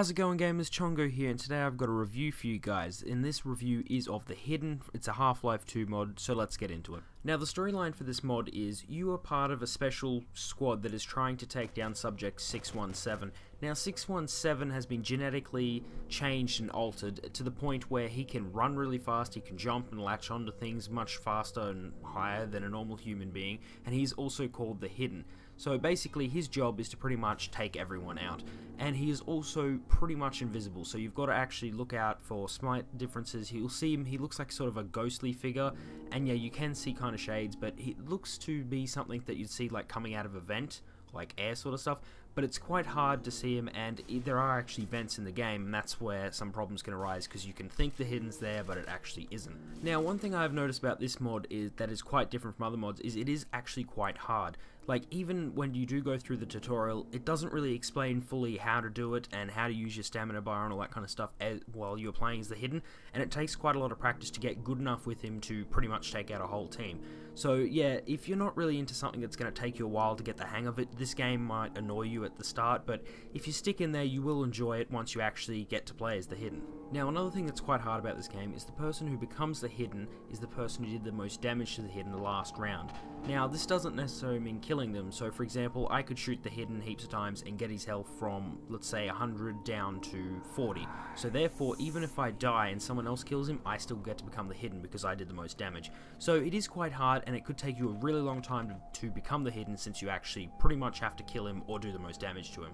How's it going, gamers? Chongo here, and today I've got a review for you guys. And this review is of The Hidden. It's a Half-Life 2 mod, so let's get into it. Now, the storyline for this mod is you are part of a special squad that is trying to take down Subject 617. Now, 617 has been genetically changed and altered to the point where he can run really fast, he can jump and latch onto things much faster and higher than a normal human being, and he's also called The Hidden. So basically his job is to pretty much take everyone out, and he is also pretty much invisible, so you've got to actually look out for slight differences. You'll see him, he looks like sort of a ghostly figure, and yeah, you can see kind of shades, but he looks to be something that you'd see like coming out of a vent, like air sort of stuff, but it's quite hard to see him, and there are actually vents in the game, and that's where some problems can arise, because you can think the hidden's there, but it actually isn't. Now, one thing I've noticed about this mod is that is quite different from other mods, is it is actually quite hard. Like, even when you do go through the tutorial, it doesn't really explain fully how to do it, and how to use your stamina bar and all that kind of stuff while you're playing as the Hidden, and it takes quite a lot of practice to get good enough with him to pretty much take out a whole team. So yeah, if you're not really into something that's going to take you a while to get the hang of it, this game might annoy you at the start, but if you stick in there, you will enjoy it once you actually get to play as the Hidden. Now, another thing that's quite hard about this game is the person who becomes the Hidden is the person who did the most damage to the Hidden the last round. Now, this doesn't necessarily mean killing them, so for example, I could shoot the Hidden heaps of times and get his health from, let's say, 100 down to 40. So therefore, even if I die and someone else kills him, I still get to become the Hidden because I did the most damage. So it is quite hard, and it could take you a really long time to become the Hidden, since you actually pretty much have to kill him or do the most damage to him.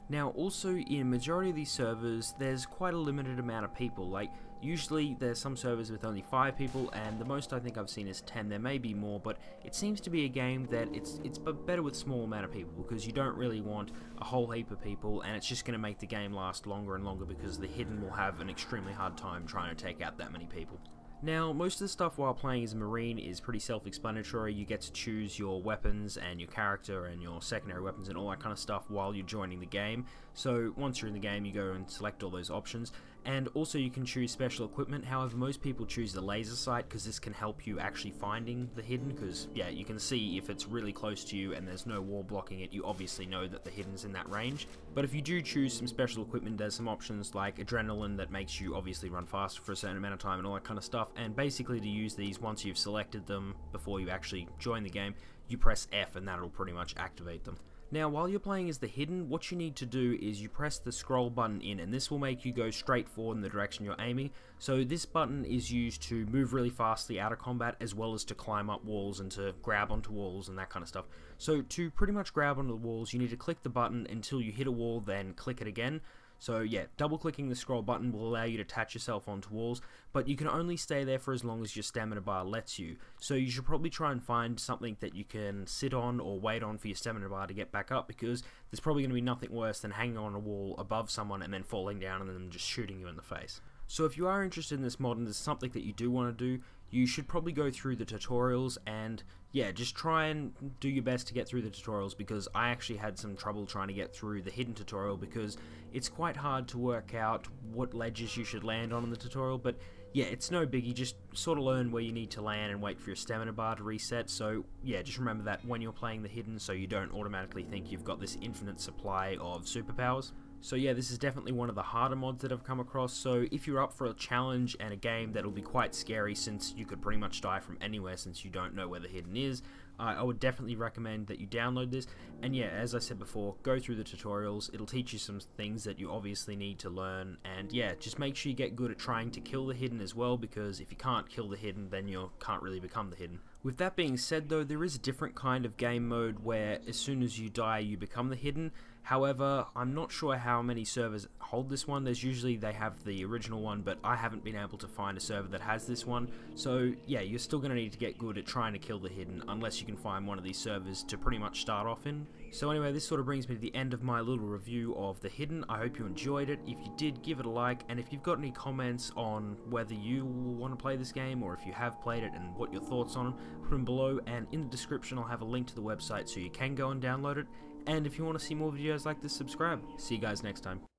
Now, also, in majority of these servers, there's quite a limited amount of people. Like, usually there's some servers with only 5 people, and the most I think I've seen is 10. There may be more, but it seems to be a game that it's better with small amount of people, because you don't really want a whole heap of people, and it's just going to make the game last longer and longer, because the Hidden will have an extremely hard time trying to take out that many people. Now, most of the stuff while playing as a Marine is pretty self-explanatory. You get to choose your weapons and your character and your secondary weapons and all that kind of stuff while you're joining the game. So once you're in the game, you go and select all those options. And also you can choose special equipment. However, most people choose the laser sight because this can help you actually finding the Hidden, because yeah, you can see if it's really close to you and there's no wall blocking it, you obviously know that the Hidden's in that range. But if you do choose some special equipment, there's some options like adrenaline that makes you obviously run faster for a certain amount of time and all that kind of stuff. And basically, to use these, once you've selected them before you actually join the game, you press F and that'll pretty much activate them. Now, while you're playing as the Hidden, what you need to do is you press the scroll button in, and this will make you go straight forward in the direction you're aiming. So this button is used to move really fastly out of combat, as well as to climb up walls and to grab onto walls and that kind of stuff. So to pretty much grab onto the walls, you need to click the button until you hit a wall, then click it again. So yeah, double clicking the scroll button will allow you to attach yourself onto walls, but you can only stay there for as long as your stamina bar lets you. So you should probably try and find something that you can sit on or wait on for your stamina bar to get back up, because there's probably going to be nothing worse than hanging on a wall above someone and then falling down and them just shooting you in the face. So if you are interested in this mod and there's something that you do want to do, you should probably go through the tutorials, and yeah, just try and do your best to get through the tutorials, because I actually had some trouble trying to get through the Hidden tutorial, because it's quite hard to work out what ledges you should land on in the tutorial. But yeah, it's no biggie, just sort of learn where you need to land and wait for your stamina bar to reset. So yeah, just remember that when you're playing the Hidden, so you don't automatically think you've got this infinite supply of superpowers. So yeah, this is definitely one of the harder mods that I've come across, so if you're up for a challenge and a game that'll be quite scary, since you could pretty much die from anywhere since you don't know where the Hidden is, I would definitely recommend that you download this. And yeah, as I said before, go through the tutorials. It'll teach you some things that you obviously need to learn, and yeah, just make sure you get good at trying to kill the Hidden as well, because if you can't kill the Hidden, then you can't really become the Hidden. With that being said though, there is a different kind of game mode where as soon as you die you become the Hidden. However, I'm not sure how many servers hold this one. There's usually, they have the original one, but I haven't been able to find a server that has this one. So yeah, you're still going to need to get good at trying to kill the Hidden, unless you can find one of these servers to pretty much start off in. So anyway, this sort of brings me to the end of my little review of the Hidden. I hope you enjoyed it. If you did, give it a like, and if you've got any comments on whether you want to play this game, or if you have played it and what your thoughts on it, put them below, and in the description I'll have a link to the website so you can go and download it. And if you want to see more videos like this, subscribe. See you guys next time.